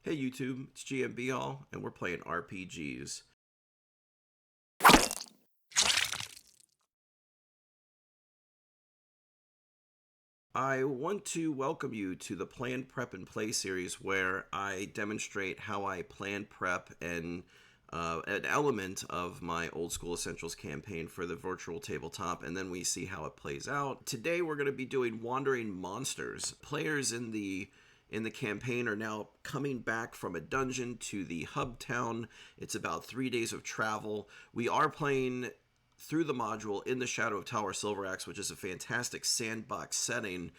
Hey YouTube, it's GMB All, and we're playing RPGs. I want to welcome you to the Plan, Prep, and Play series where I demonstrate how I plan prep and an element of my Old School Essentials campaign for the virtual tabletop, and then we see how it plays out. Today we're going to be doing Wandering Monsters. Players in the campaign are now coming back from a dungeon to the hub town. It's about 3 days of travel. We are playing through the module in the Shadow of Tower Silveraxe, which is a fantastic sandbox setting,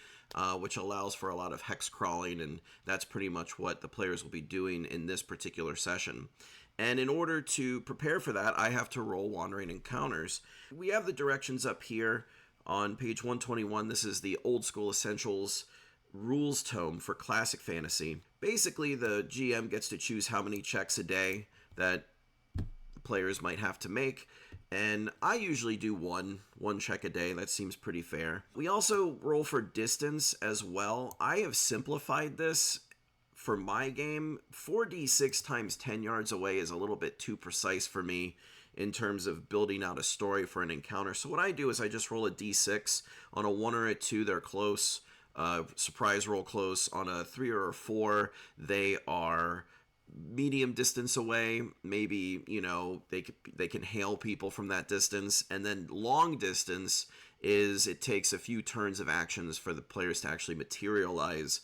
which allows for a lot of hex crawling, and that's pretty much what the players will be doing in this particular session. And in order to prepare for that, I have to roll Wandering Encounters. We have the directions up here on page 121. This is the Old School Essentials rules tome for classic fantasy. Basically, the GM gets to choose how many checks a day that players might have to make, and I usually do one check a day. That seems pretty fair. We also roll for distance as well. I have simplified this for my game. 4d6 times 10 yards away is a little bit too precise for me in terms of building out a story for an encounter. So what I do is I just roll a d6. On a 1 or a 2, they're close. Surprise roll close. On a 3 or a 4, they are medium distance away. Maybe, you know, they can hail people from that distance. And then long distance is it takes a few turns of actions for the players to actually materialize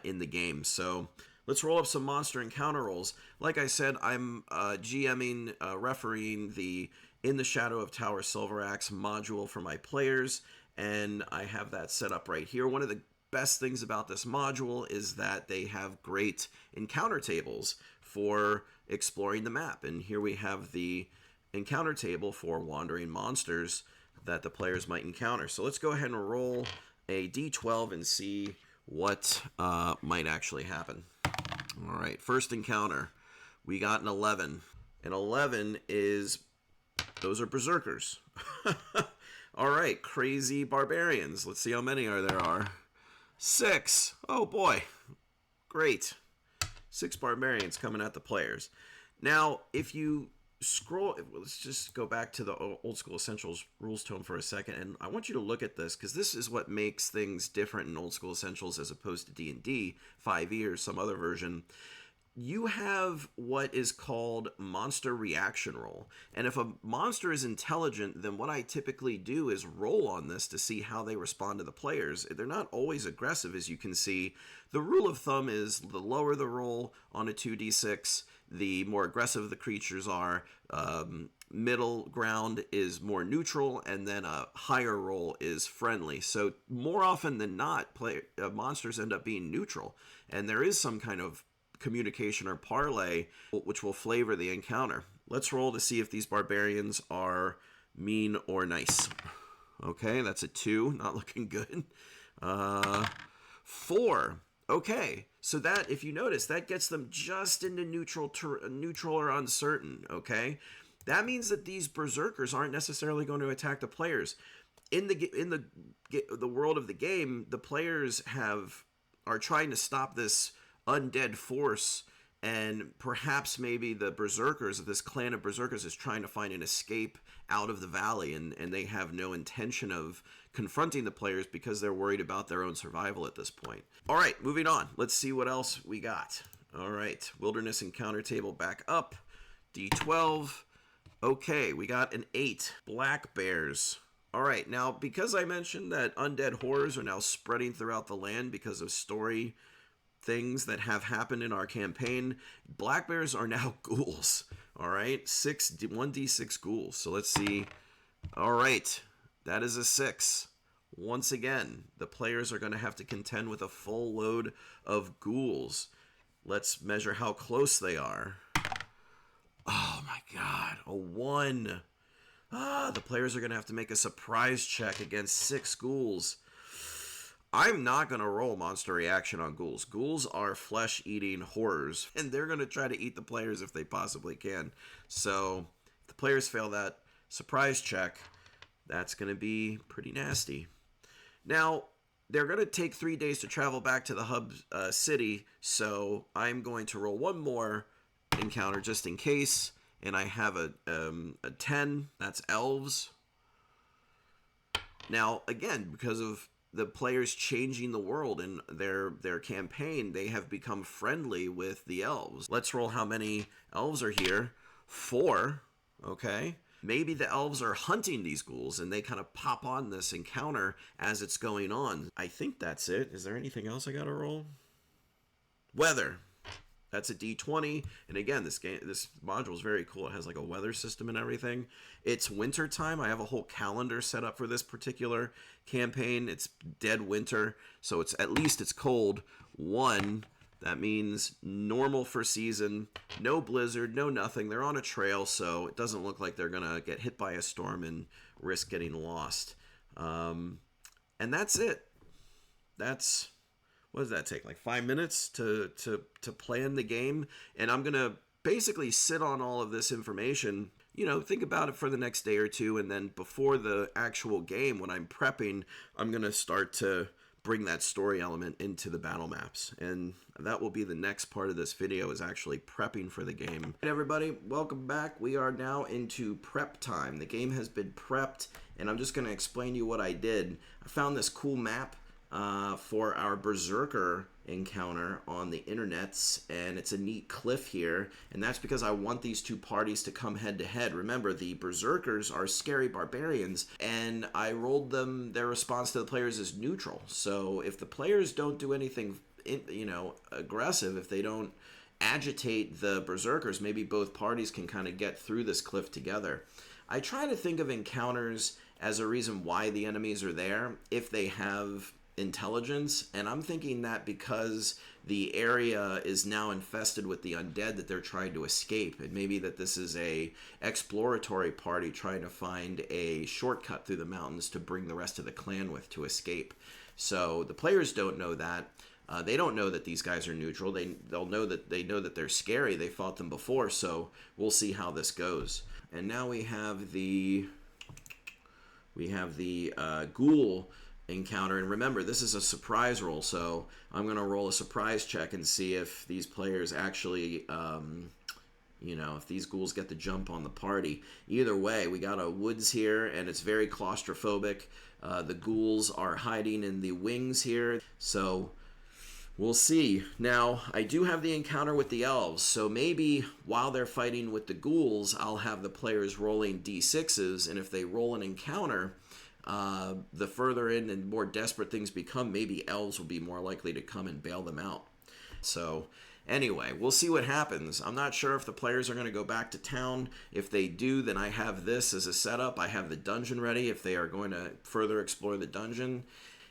in the game. So let's roll up some monster encounter rolls. Like I said, I'm GMing, refereeing the In the Shadow of Tower Silveraxe module for my players, and I have that set up right here. One of the best things about this module is that they have great encounter tables for exploring the map. And here we have the encounter table for wandering monsters that the players might encounter. So let's go ahead and roll a d12 and see what might actually happen. All right, first encounter. We got an 11. An 11 is, those are berserkers. All right, crazy barbarians. Let's see how many there are. 6. Oh boy, great. 6 barbarians coming at the players. Now, if you scroll, let's just go back to the Old School Essentials rules tome for a second, and I want you to look at this, because this is what makes things different in Old School Essentials as opposed to D&D 5e or some other version. You have what is called monster reaction roll. And if a monster is intelligent, then what I typically do is roll on this to see how they respond to the players. They're not always aggressive, as you can see. The rule of thumb is the lower the roll on a 2d6, the more aggressive the creatures are. Middle ground is more neutral, and then a higher roll is friendly. So more often than not, monsters end up being neutral. And there is some kind of communication or parlay which will flavor the encounter. Let's roll to see if these barbarians are mean or nice. Okay, that's a 2, not looking good. 4. Okay, so that, if you notice, that gets them just into neutral or uncertain. Okay, that means that these berserkers aren't necessarily going to attack the players. In the world of the game, the players are trying to stop this undead force, and perhaps maybe the berserkers, this clan of berserkers, is trying to find an escape out of the valley, and they have no intention of confronting the players because they're worried about their own survival at this point. All right, moving on. Let's see what else we got. All right, wilderness encounter table back up. D12. Okay, we got an 8. Black bears. All right, now because I mentioned that undead horrors are now spreading throughout the land because of story things that have happened in our campaign, black bears are now ghouls. All right, 1d6 ghouls. So let's see. All right, that is a 6. Once again, the players are going to have to contend with a full load of ghouls. Let's measure how close they are. Oh my god, a 1. The players are going to have to make a surprise check against 6 ghouls. I'm not going to roll monster reaction on ghouls. Ghouls are flesh-eating horrors, and they're going to try to eat the players if they possibly can. So if the players fail that surprise check, that's going to be pretty nasty. Now, They're going to take 3 days to travel back to the hub city, so I'm going to roll one more encounter just in case, and I have a 10. That's elves. Now, again, because of the players changing the world in their campaign, they have become friendly with the elves. Let's roll how many elves are here. 4. Okay. Maybe the elves are hunting these ghouls and they kind of pop on this encounter as it's going on. I think that's it. Is there anything else I gotta roll? Weather. That's a D20. And again, this module is very cool. It has like a weather system and everything. It's winter time. I have a whole calendar set up for this particular campaign. It's dead winter, so at least it's cold. 1. That means normal for season, no blizzard, no nothing. They're on a trail, so it doesn't look like they're going to get hit by a storm and risk getting lost. And that's it. What does that take? Like 5 minutes to plan the game? And I'm going to basically sit on all of this information, think about it for the next day or two, and then before the actual game, when I'm prepping, I'm going to start to bring that story element into the battle maps. And that will be the next part of this video, is actually prepping for the game. Hey everybody, welcome back. We are now into prep time. The game has been prepped, and I'm just going to explain to you what I did. I found this cool map for our Berserker encounter on the internets, and it's a neat cliff here, and that's because I want these two parties to come head to head. Remember, the Berserkers are scary barbarians, and I rolled them, their response to the players is neutral. So if the players don't do anything aggressive, if they don't agitate the Berserkers, maybe both parties can kind of get through this cliff together. I try to think of encounters as a reason why the enemies are there if they have intelligence, and I'm thinking that because the area is now infested with the undead, that they're trying to escape, and maybe that this is a exploratory party trying to find a shortcut through the mountains to bring the rest of the clan with to escape. So the players don't know that. They don't know that these guys are neutral. They'll know that they're scary. They fought them before, so we'll see how this goes. And now we have the ghoul encounter, and remember, this is a surprise roll, so I'm going to roll a surprise check and see if these players actually, if these ghouls get the jump on the party. Either way, we got a woods here, and it's very claustrophobic. The ghouls are hiding in the wings here, so we'll see. Now, I do have the encounter with the elves, so maybe while they're fighting with the ghouls, I'll have the players rolling d6s, and if they roll an encounter, the further in and more desperate things become, maybe elves will be more likely to come and bail them out. So anyway, we'll see what happens. I'm not sure if the players are going to go back to town. If they do, then I have this as a setup. I have the dungeon ready if they are going to further explore the dungeon.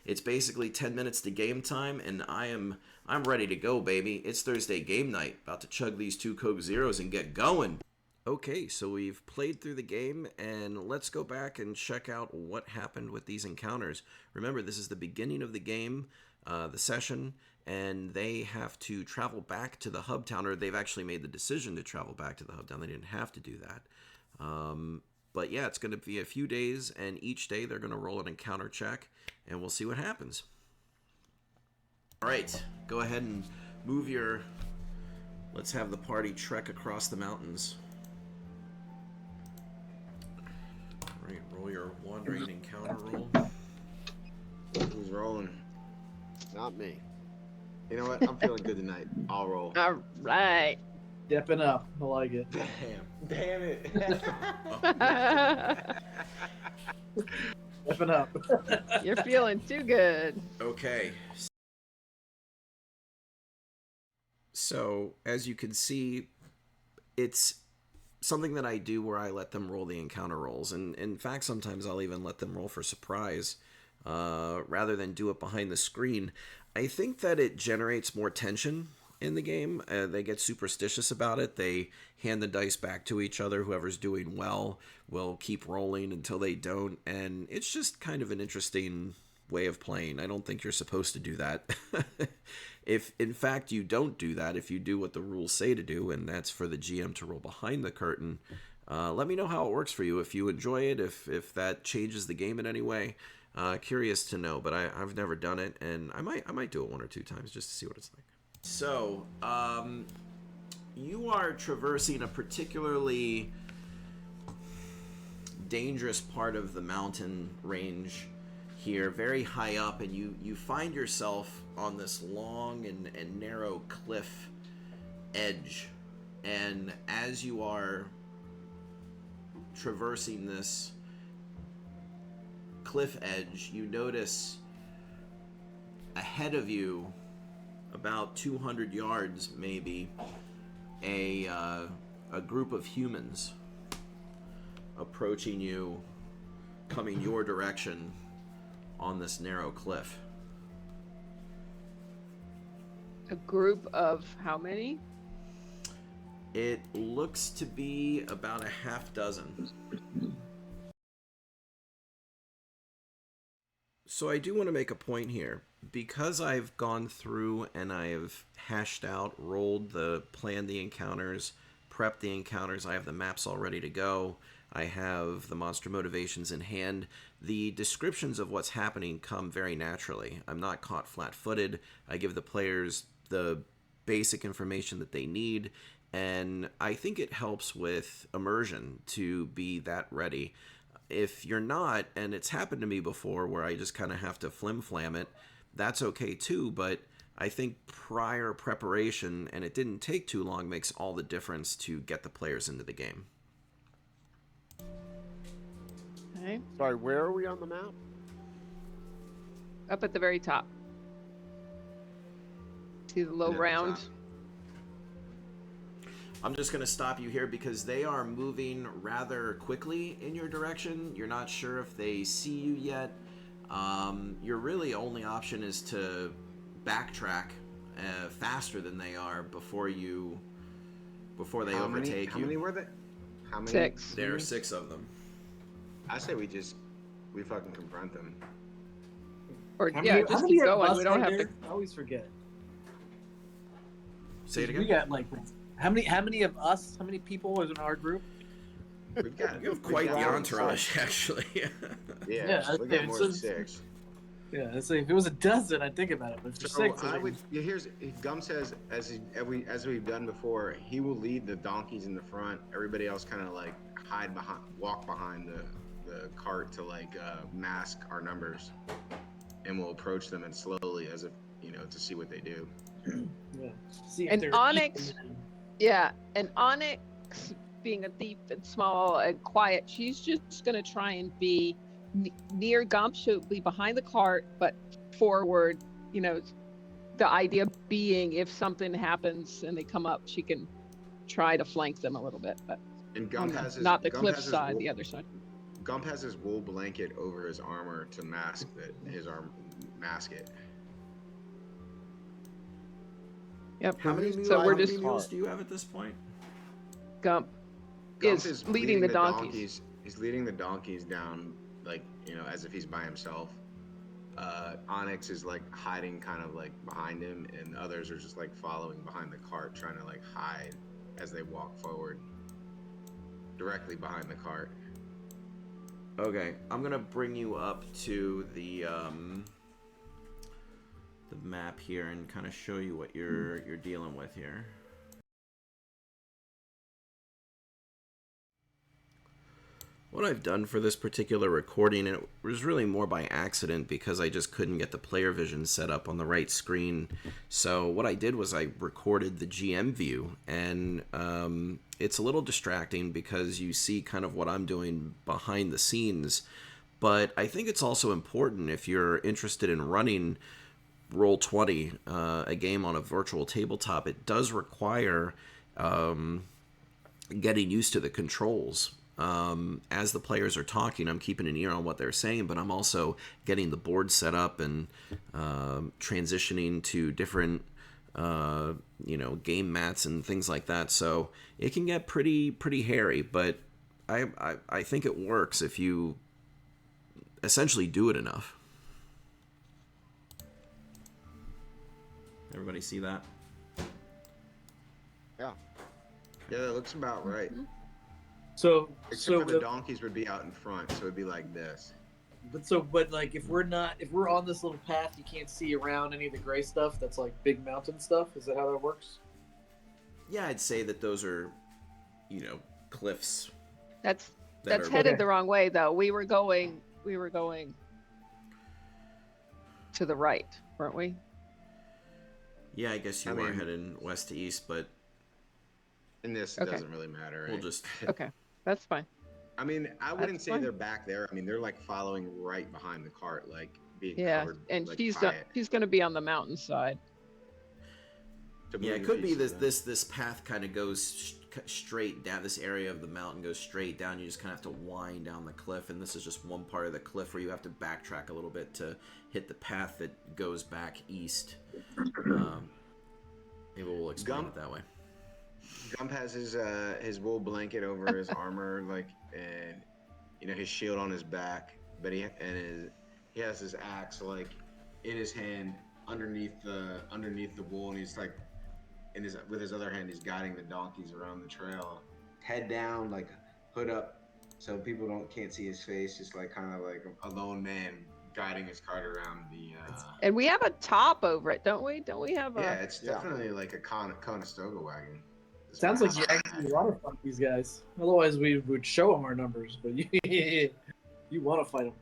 It's basically 10 minutes to game time, and I'm ready to go, baby. It's Thursday game night. About to chug these 2 Coke Zeros and get going. Okay, so we've played through the game, and let's go back and check out what happened with these encounters. Remember, this is the beginning of the game, the session, and they have to travel back to the hub town, or they've actually made the decision to travel back to the hub town. They didn't have to do that. But yeah, it's going to be a few days, and each day they're going to roll an encounter check, and we'll see what happens. All right, go ahead and move your... Let's have the party trek across the mountains. All right, roll your wandering encounter roll. Who's rolling? Not me. You know what? I'm feeling good tonight. I'll roll. All right. Stepping up. I like it. Damn it. Stepping up. You're feeling too good. Okay. So, as you can see, it's something that I do where I let them roll the encounter rolls. And in fact, sometimes I'll even let them roll for surprise rather than do it behind the screen. I think that it generates more tension in the game. They get superstitious about it. They hand the dice back to each other. Whoever's doing well will keep rolling until they don't. And it's just kind of an interesting way of playing. I don't think you're supposed to do that. If, in fact, you don't do that, if you do what the rules say to do, and that's for the GM to roll behind the curtain, let me know how it works for you. If you enjoy it, if that changes the game in any way, Curious to know, but I've never done it, and I might do it 1 or 2 times just to see what it's like. So, you are traversing a particularly dangerous part of the mountain range here, very high up, and you find yourself on this long and narrow cliff edge. And as you are traversing this cliff edge, you notice ahead of you, about 200 yards maybe, a group of humans approaching you, coming your direction on this narrow cliff. A group of how many? It looks to be about a half dozen. So I do want to make a point here. Because I've gone through and I have hashed out, planned the encounters, prepped the encounters, I have the maps all ready to go, I have the monster motivations in hand, the descriptions of what's happening come very naturally. I'm not caught flat-footed. I give the players the basic information that they need, and I think it helps with immersion to be that ready. If you're not, and it's happened to me before where I just kind of have to flim-flam it, that's okay too, but I think prior preparation, and it didn't take too long, makes all the difference to get the players into the game. Okay. Sorry, where are we on the map? Up at the very top. See the low Yeah, round? top. I'm just going to stop you here because they are moving rather quickly in your direction. You're not sure if they see you yet. Your really only option is to backtrack faster than they are before they overtake you. How many were there? How many? 6. There are 6 of them. I say we fucking confront them. Or How yeah, many- how just many keep of going. us We don't are have there? to. I always forget. Say it We again. got like how many of us? How many people is in our group? We've got You have quite the we've got- entourage, actually. Yeah, we got it's more just- than 6. Yeah, it's like, if it was a dozen, I'd think about it. But for So 6, I would. Yeah, Gum says as we've done before, he will lead the donkeys in the front. Everybody else kind of like walk behind the cart to mask our numbers, and we'll approach them and slowly as if to see what they do. yeah. See if And they're Onyx- eating. Yeah, and Onyx, being a thief and small and quiet, she's just gonna try and be near Gump. She'll be behind the cart, but forward. The idea being if something happens and they come up, she can try to flank them a little bit, but And Gump has his, not the Gump cliff has his side, wool- the other side. Gump has his wool blanket over his armor to mask it. Yep. How many So we're just mules do you have at this point? Gump Gump is leading the donkeys. He's leading the donkeys down, as if he's by himself. Onyx is hiding kind of behind him, and others are just following behind the cart, trying to hide as they walk forward, directly behind the cart. Okay, I'm gonna bring you up to the map here and kind of show you what you're dealing with here. What I've done for this particular recording, and it was really more by accident because I just couldn't get the player vision set up on the right screen. So what I did was I recorded the GM view, and it's a little distracting because you see kind of what I'm doing behind the scenes. But I think it's also important if you're interested in running Roll20, a game on a virtual tabletop. It does require getting used to the controls. As the players are talking, I'm keeping an ear on what they're saying, but I'm also getting the board set up and transitioning to different game mats and things like that. So it can get pretty hairy, but I think it works if you essentially do it enough. Everybody see that? Yeah. Yeah, that looks about right. So Except for the the- donkeys would be out in front, so it'd be like this. But like, if we're on this little path, you can't see around any of the gray stuff. That's like big mountain stuff. Is that how that works? Yeah, I'd say that those are, cliffs. That's that that's are- headed Okay. the wrong way though. We were going to the right, weren't we? Yeah, I guess you I are mean- heading west to east, but And this Okay. doesn't really matter. we'll Right? just. Okay, that's fine. I mean, I wouldn't That's say fine. they're back there. I mean, they're like following right behind the cart, like being Yeah, covered. and like, she's by it going to be on the mountainside. to Yeah, move it the could be pieces this path kind of goes straight down. This area of the mountain goes straight down. You just kind of have to wind down the cliff, and this is just one part of the cliff where you have to backtrack a little bit to hit the path that goes back east. Maybe we'll explain it that way. Gump has his wool blanket over his armor, like, and his shield on his back, but he has his axe like in his hand underneath the wool, and he's like with his other hand he's guiding the donkeys around the trail, head down, like hood up, so people can't see his face, just like kind of like a lone man guiding his cart around the. And we have a top over it, don't we? Don't we have a? Yeah, it's definitely like a Conestoga wagon. It's Sounds like you massive. actually want to fight these guys. Otherwise, we would show them our numbers. But you want to fight them.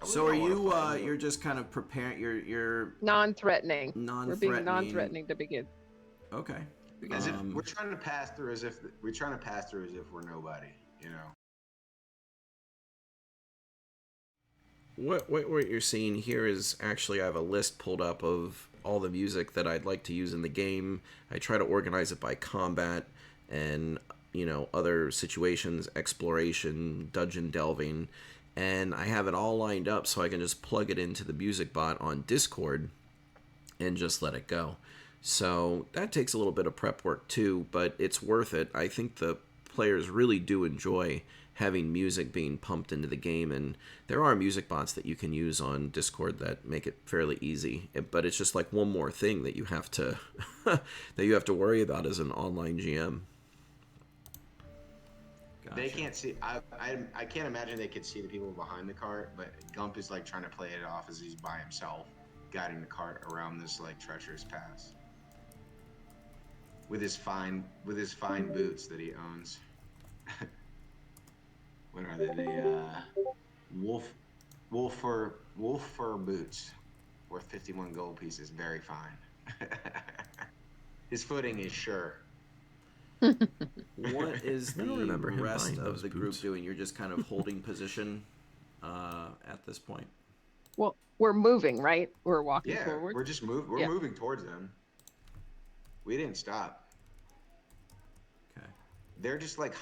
So are you? You're just kind of preparing. You're Non-threatening. non-threatening. We're being non-threatening to begin. Okay. As if we're trying to pass through as if we're nobody, What you're seeing here is actually I have a list pulled up of all the music that I'd like to use in the game. I try to organize it by combat and other situations, exploration, dungeon delving, and I have it all lined up so I can just plug it into the music bot on Discord and just let it go. So that takes a little bit of prep work too, but it's worth it. I think the players really do enjoy having music being pumped into the game, and there are music bots that you can use on Discord that make it fairly easy, but it's just like one more thing that you have to worry about as an online GM. Gotcha. They can't see. I can't imagine they could see the people behind the cart, but Gump is like trying to play it off as he's by himself, guiding the cart around this like treacherous pass. With his fine boots that he owns. What are they? The wolf fur boots, worth 51 gold pieces. Very fine. His footing is sure. What is I don't remember the him rest buying of those the group boots. doing? You're just kind of holding position at this point. Well, we're moving, right? We're walking Yeah, forward. we're just Yeah. moving towards them. We didn't stop. Okay. They're just like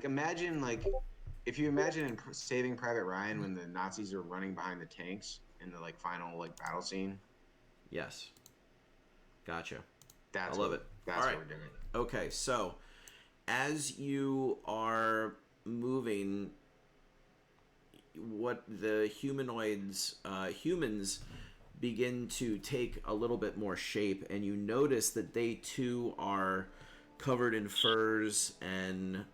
imagine like if you imagine in Saving Private Ryan when the Nazis are running behind the tanks in the like final like battle scene. Yes. Gotcha. That's I love what, it. That's All right. what we're doing. Okay, so as you are moving, what the humans begin to take a little bit more shape, and you notice that they too are covered in furs, and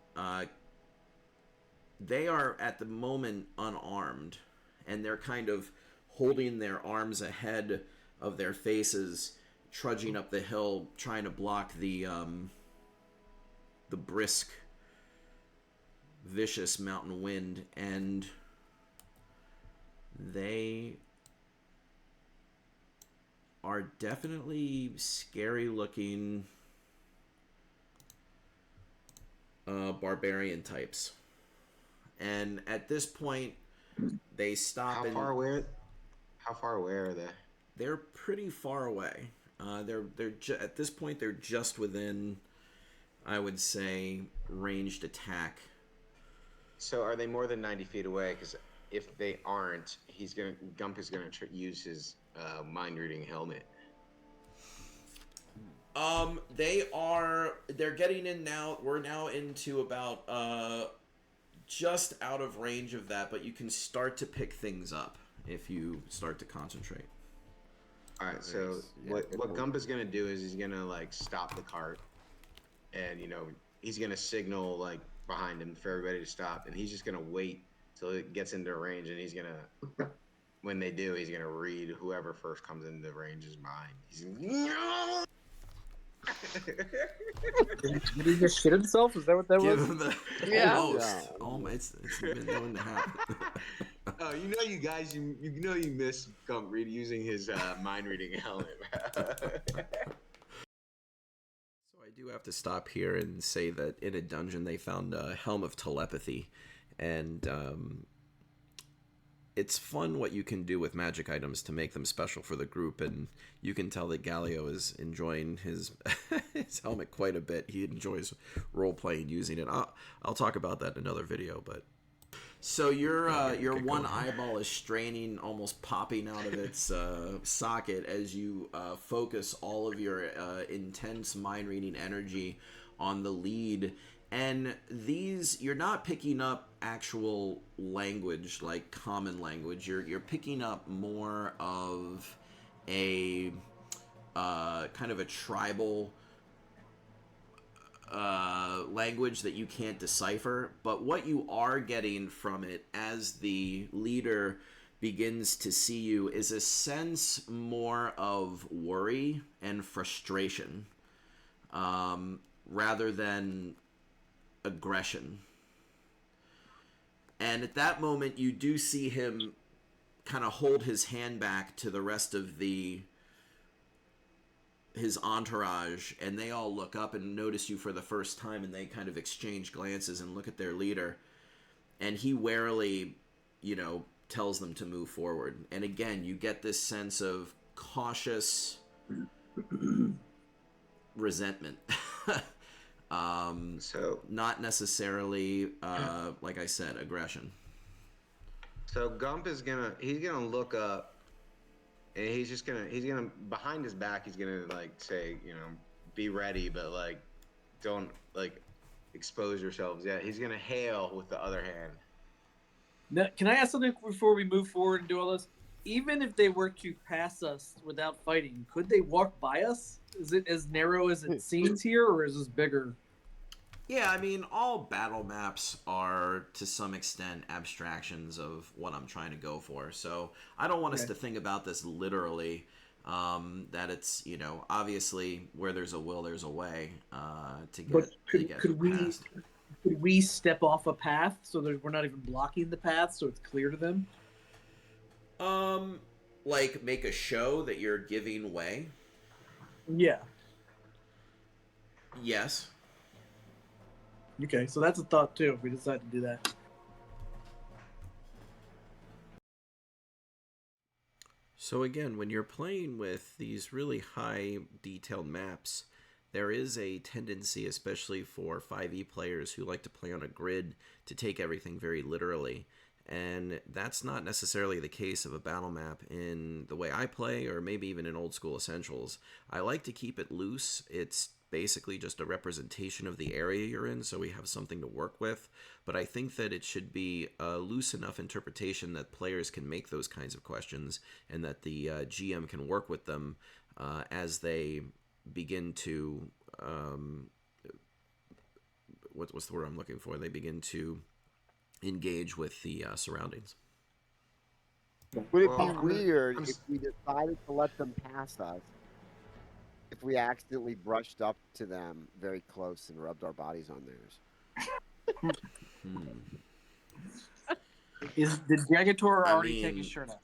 they are at the moment unarmed, and they're kind of holding their arms ahead of their faces, trudging up the hill, trying to block the brisk, vicious mountain wind, and they are definitely scary looking barbarian types. And at this point, they stop. How far away are they? They're pretty far away. At this point they're just within, I would say, ranged attack. So are they more than 90 feet away? Because if they aren't, Gump is gonna use his mind reading helmet. They're getting in now. We're now into about just out of range of that, but you can start to pick things up if you start to concentrate. All right. So what Gump is gonna do is he's gonna like stop the cart, and he's gonna signal like behind him for everybody to stop, and he's just gonna wait till it gets into range, and he's gonna. When they do, he's gonna read whoever first comes into range's mind. He's no. Did he just shit himself? Is that what that Give was? him the Yeah. almost. Almost. It's been known to happen. Oh, you know, you guys, you know, you miss Gump Reed using his mind reading helmet. So I do have to stop here and say that in a dungeon they found a helm of telepathy, and it's fun what you can do with magic items to make them special for the group, and you can tell that Galio is enjoying his his helmet quite a bit. He enjoys role playing using it. I'll talk about that in another video, but. So your one eyeball is straining, almost popping out of its socket as you focus all of your intense mind reading energy on the lead. And these, you're not picking up actual language like common language. You're picking up more of a kind of a tribal language that you can't decipher, but what you are getting from it as the leader begins to see you is a sense more of worry and frustration rather than aggression. And at that moment, you do see him kind of hold his hand back to the rest of his entourage, and they all look up and notice you for the first time, and they kind of exchange glances and look at their leader, and he warily, tells them to move forward. And again, you get this sense of cautious resentment. So not necessarily, like I said, aggression. So Gump is he's gonna look up, and he's gonna behind his back, he's gonna like say, be ready, but like don't like expose yourselves yet. He's gonna hail with the other hand. Now, can I ask something before we move forward and do all this? Even if they were to pass us without fighting, could they walk by us? Is it as narrow as it seems here, or is this bigger? Yeah, I mean, all battle maps are, to some extent, abstractions of what I'm trying to go for. So I don't want us to think about this literally, that it's, obviously where there's a will, there's a way to get, past. Could we step off a path so that we're not even blocking the path so it's clear to them? Like make a show that you're giving way? Yeah. Yes. Okay, so that's a thought too if we decide to do that. So again, when you're playing with these really high detailed maps, there is a tendency, especially for 5e players who like to play on a grid, to take everything very literally. And that's not necessarily the case of a battle map in the way I play, or maybe even in old school Essentials. I like to keep it loose. It's basically just a representation of the area you're in, so we have something to work with. But I think that it should be a loose enough interpretation that players can make those kinds of questions, and that the GM can work with them as they begin to what's the word I'm looking for? They begin to engage with the surroundings. Would it be weird if we decided to let them pass us, if we accidentally brushed up to them very close and rubbed our bodies on theirs? Did Jagator already take his shirt off?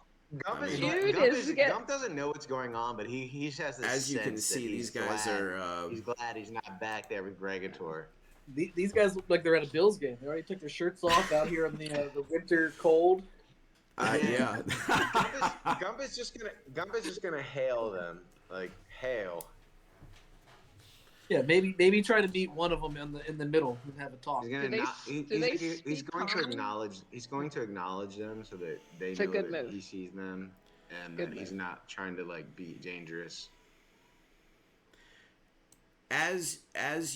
Gump doesn't know what's going on, but he just has this as you can sense see, that these guys are he's glad he's not back there with Gregator. These guys look like they're at a Bills game. They already took their shirts off out here in the winter cold. Yeah. Gump is just gonna hail them, like hail. Yeah, maybe try to meet one of them in the middle and have a talk. He's going to acknowledge them so that they know that he sees them, and that he's not trying to like be dangerous. As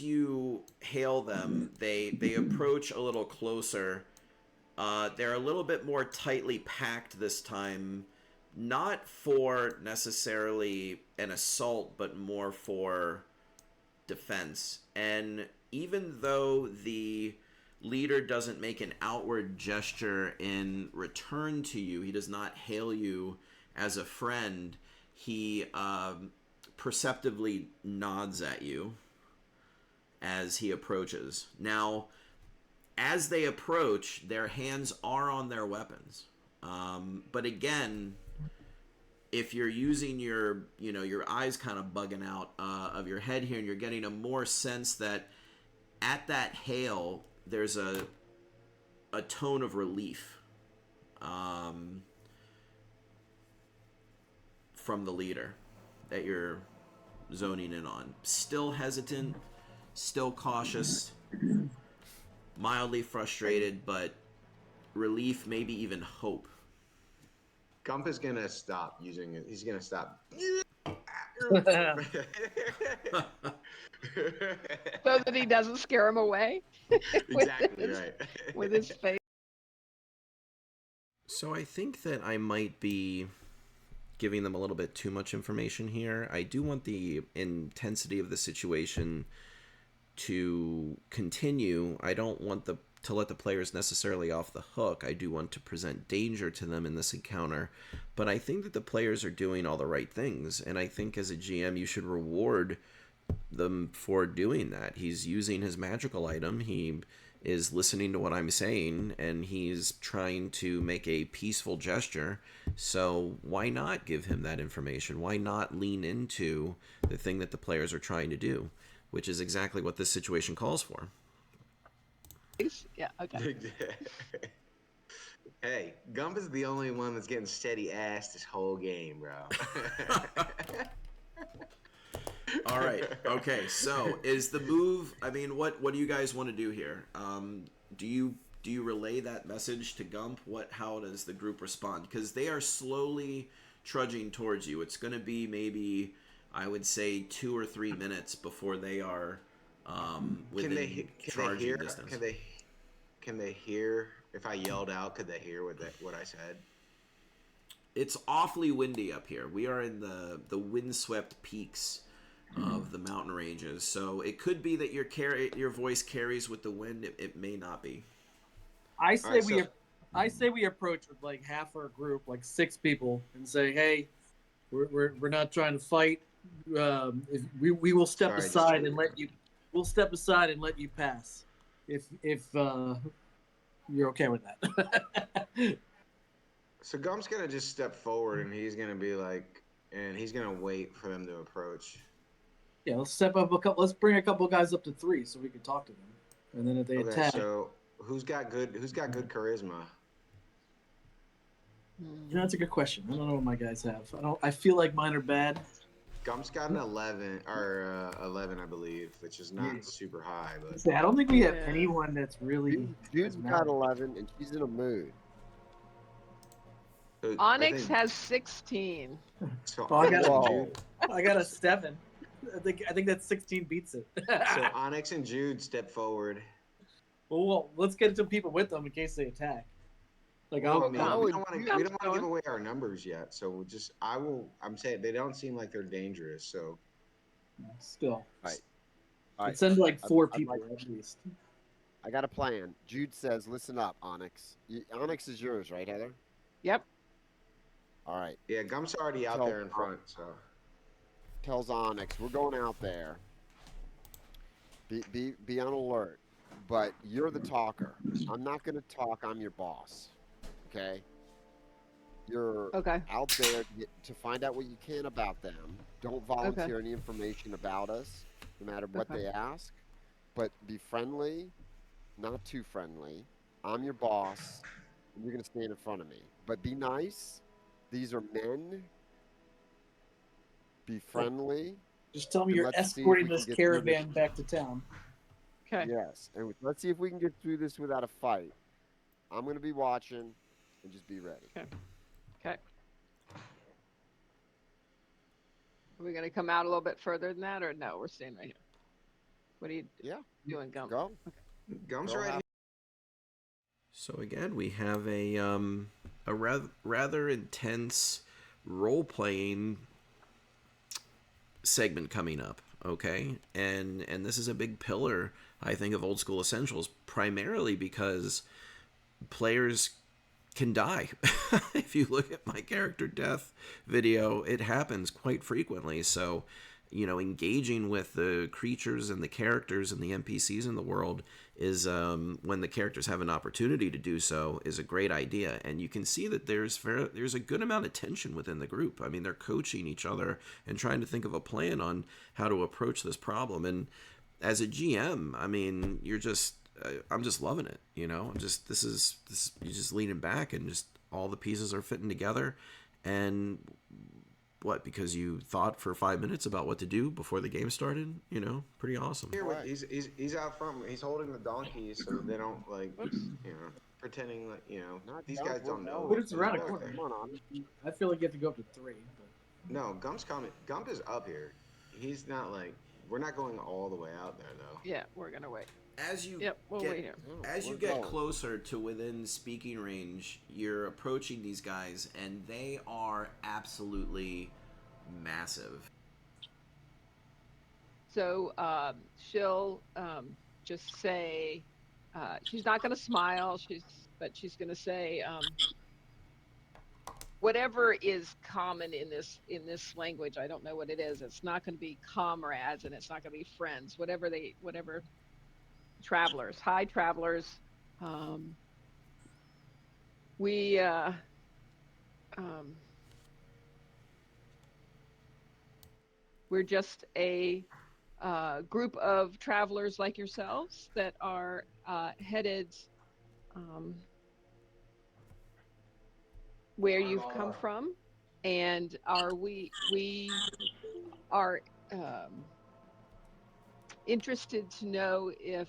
you hail them, they approach a little closer. They're a little bit more tightly packed this time, not for necessarily an assault, but more for defense. And even though the leader doesn't make an outward gesture in return to you, he does not hail you as a friend, he perceptively nods at you as he approaches. Now, as they approach, their hands are on their weapons. But again, if you're using your eyes kind of bugging out of your head here, and you're getting a more sense that at that hail, there's a tone of relief from the leader that you're zoning in on. Still hesitant, still cautious, mildly frustrated, but relief, maybe even hope. Gump is gonna stop using it. He's gonna stop. So that he doesn't scare him away. Exactly right. With his face. So I think that I might be giving them a little bit too much information here. I do want the intensity of the situation to continue. I don't want to let the players necessarily off the hook. I do want to present danger to them in this encounter, but I think that the players are doing all the right things, and I think as a GM you should reward them for doing that. He's using his magical item, he is listening to what I'm saying, and he's trying to make a peaceful gesture, so why not give him that information? Why not lean into the thing that the players are trying to do, which is exactly what this situation calls for. Yeah, okay. Hey, Gump is the only one that's getting steady ass this whole game, bro. All right. Okay. So is the move? I mean, what do you guys want to do here? Do you relay that message to Gump? How does the group respond? Because they are slowly trudging towards you. It's going to be maybe, I would say, 2 or 3 minutes before they are within charging distance. Can they hear if I yelled out? Could they hear what I said? It's awfully windy up here. We are in the windswept peaks of the mountain ranges, so it could be that your voice carries with the wind. It may not be. I say we approach with like half our group, like 6 people, and say, "Hey, we're not trying to fight. If we will step aside and let you. We'll step aside and let you pass. If you're okay with that." So Gump's gonna just step forward, and he's gonna be like, and he's gonna wait for them to approach. Yeah, let's step up a couple. Let's bring a couple guys up to 3 so we can talk to them, and then if they attack. So who's got good charisma? That's a good question. I don't know what my guys have. I feel like mine are bad. Gump's got an 11 or 11, I believe, which is not super high. But I don't think we have anyone that's really. Dude's got 11, and she's in a mood. So Onyx has 16. So I got a 7. I think that 16 beats it. So Onyx and Jude step forward. Well, let's get some people with them in case they attack. Like, we don't want to give away our numbers yet, so I'm saying they don't seem like they're dangerous. So still, all right. Send like 4 people at least. I got a plan. Jude says, "Listen up, Onyx. Onyx is yours, right, Heather?" Yep. All right. Yeah, Gump's already out there in front. So tells Onyx, "We're going out there. Be on alert. But you're the talker. I'm not going to talk. I'm your boss. Okay? You're out there to find out what you can about them. Don't volunteer any information about us, no matter what they ask. But be friendly, not too friendly. I'm your boss, and you're going to stand in front of me. But be nice. These are men. Be friendly. Just tell me you're escorting this caravan back to town." Okay. Yes, and let's see if we can get through this without a fight. I'm going to be watching, and just be ready. Okay. Are we going to come out a little bit further than that, or no? We're staying right here. What are you doing, Gump? Go. Okay. Gump's right here. So again, we have a rather intense role-playing segment coming up. okay? And this is a big pillar, I think, of old school essentials, primarily because players can die. If you look at my character death video, it happens quite frequently. So, engaging with the creatures and the characters and the NPCs in the world is, when the characters have an opportunity to do so, is a great idea. And you can see that there's a good amount of tension within the group. I mean, they're coaching each other and trying to think of a plan on how to approach this problem. And as a GM, I mean, I'm just loving it. You're just leaning back and just all the pieces are fitting together. And what, because you thought for 5 minutes about what to do before the game started? Pretty awesome. Here, he's out front. He's holding the donkeys so they don't pretending like these guys don't know. But it's around a who's back corner. there. Come on. I feel like you have to go up to 3. But... No, Gump's coming. Gump is up here. He's not like, we're not going all the way out there though. Yeah, we're gonna wait. We'll wait here. As you get closer to within speaking range, you're approaching these guys, and they are absolutely massive. So she'll just say, she's not going to smile. But she's going to say, whatever is common in this language. I don't know what it is. It's not going to be comrades, and it's not going to be friends. Whatever travelers. Hi, travelers. We're just a group of travelers like yourselves that are headed where you've come from, and we are interested to know if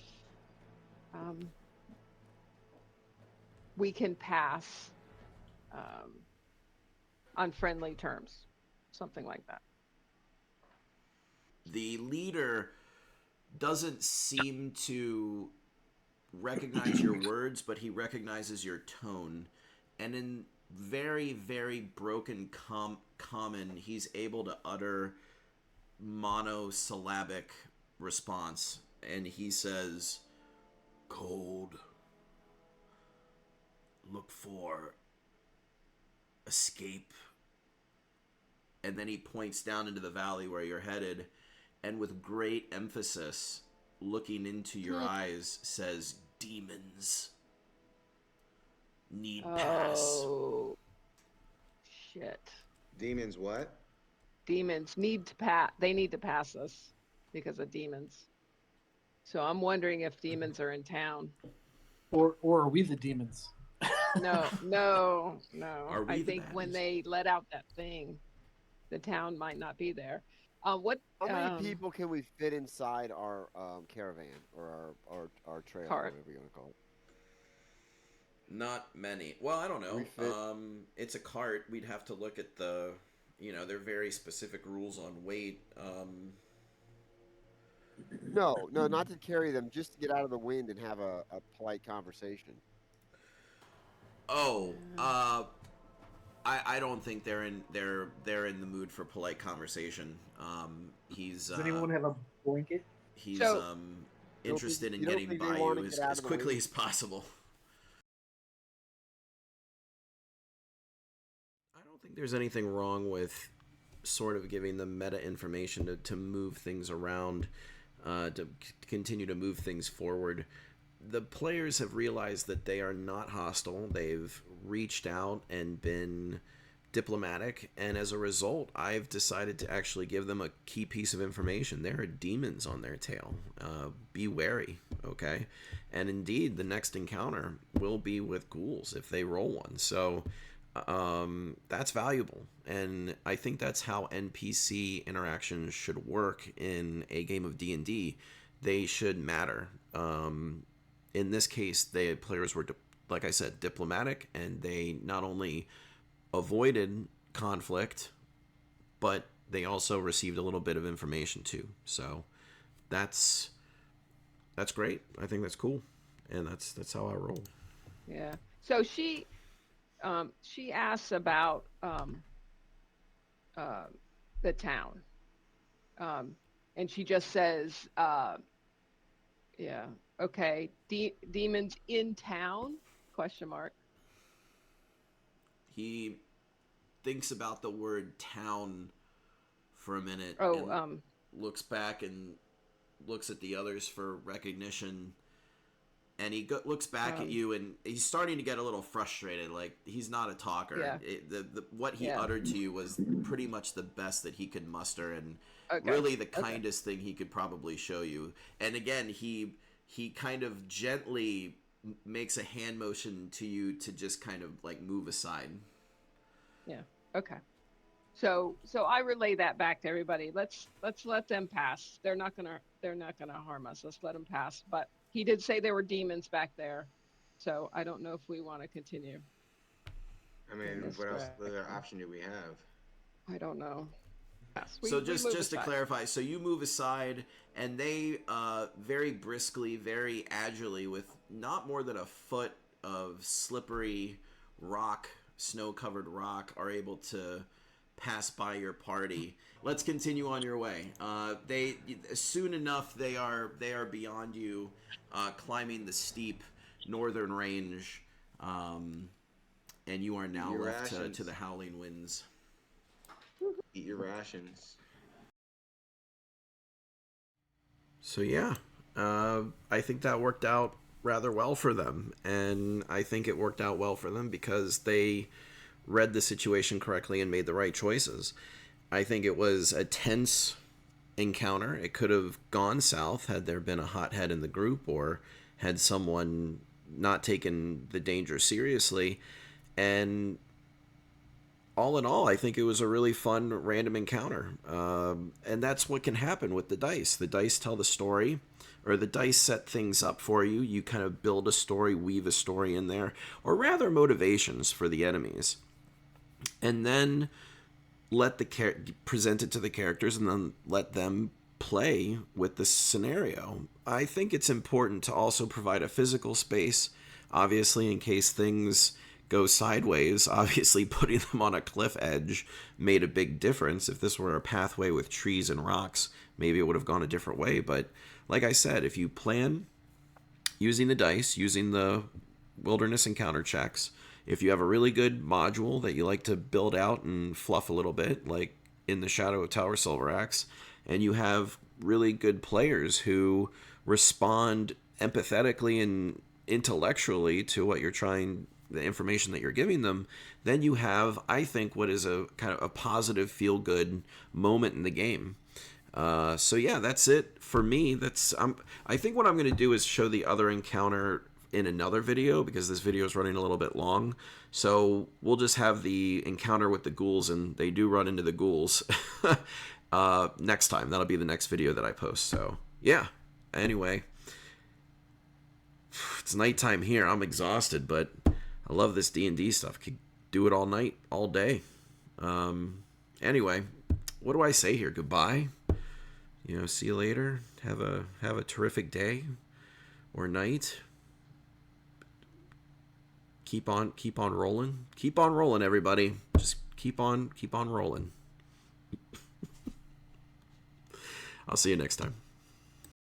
we can pass on friendly terms, something like that. The leader doesn't seem to recognize your words, but he recognizes your tone. And in very, very broken common, he's able to utter monosyllabic response. And he says, "Cold. Look for escape." And then he points down into the valley where you're headed, and with great emphasis, looking into your eyes, says, "Demons need pass." Oh, shit. Demons what? Demons need to pass. They need to pass us because of demons. So I'm wondering if demons are in town. Or are we the demons? No. Are we I the think when baddies? they let out that thing, the town might not be there. How many people can we fit inside our caravan or our trail, Cart. whatever you want to call it? Not many. Well, I don't know. We fit- It's a cart. We'd have to look at the, there are very specific rules on weight. No, not to carry them, just to get out of the wind and have a polite conversation. I don't think they're in the mood for polite conversation. Does anyone have a blanket? He's So- interested in you don't getting think they by wanna you get out as of the quickly wind? as possible. I don't think there's anything wrong with sort of giving them meta information to move things around, to continue to move things forward. The players have realized that they are not hostile. They've reached out and been diplomatic, and as a result, I've decided to actually give them a key piece of information. There are demons on their tail. Be wary, okay? And indeed, the next encounter will be with ghouls if they roll one. So that's valuable, and I think that's how NPC interactions should work in a game of D&D. They should matter. In this case, the players were, like I said, diplomatic, and they not only avoided conflict, but they also received a little bit of information too. So that's great. I think that's cool, and that's how I roll. Yeah. So she asks about the town. and she just says, yeah, okay, demons in town? Question mark. He thinks about the word town for a minute Oh, and looks back and looks at the others for recognition. And he looks back at you, and he's starting to get a little frustrated. Like, he's not a talker. Yeah. What he uttered to you was pretty much the best that he could muster, and really the kindest thing he could probably show you. And again, he kind of gently makes a hand motion to you to just kind of like move aside. Yeah. Okay. So I relay that back to everybody. Let's let them pass. They're not gonna harm us. Let's let them pass. But he did say there were demons back there, so I don't know if we want to continue. I mean, what else? What other option do we have? I don't know. So just to clarify, so you move aside, and they very briskly, very agilely, with not more than a foot of slippery rock, snow-covered rock, are able to pass by your party. Let's continue on your way. They soon enough they are beyond you, climbing the steep northern range, and you are now left to the howling winds. Eat your rations. So yeah, I think that worked out rather well for them, and I think it worked out well for them because they read the situation correctly and made the right choices. I think it was a tense encounter. It could have gone south had there been a hothead in the group, or had someone not taken the danger seriously. And all in all, I think it was a really fun random encounter. And that's what can happen with the dice. The dice tell the story, or the dice set things up for you. You kind of build a story, weave a story in there, or rather motivations for the enemies. And then present it to the characters, and then let them play with the scenario. I think it's important to also provide a physical space, obviously, in case things go sideways. Obviously, putting them on a cliff edge made a big difference. If this were a pathway with trees and rocks, maybe it would have gone a different way. But like I said, if you plan using the dice, using the wilderness encounter checks, if you have a really good module that you like to build out and fluff a little bit, like in the Shadow of Tower Silveraxe, and you have really good players who respond empathetically and intellectually to what you're trying, the information that you're giving them, then you have, I think, what is a kind of a positive, feel-good moment in the game. So yeah, that's it for me. I think what I'm going to do is show the other encounter in another video, because this video is running a little bit long. So we'll just have the encounter with the ghouls, and they do run into the ghouls next time. That'll be the next video that I post. So yeah, anyway, it's nighttime here. I'm exhausted, but I love this D&D stuff. Could do it all night, all day. Anyway, what do I say here? Goodbye. See you later. Have a terrific day or night. Keep on rolling. Keep on rolling, everybody. Just keep on rolling. I'll see you next time.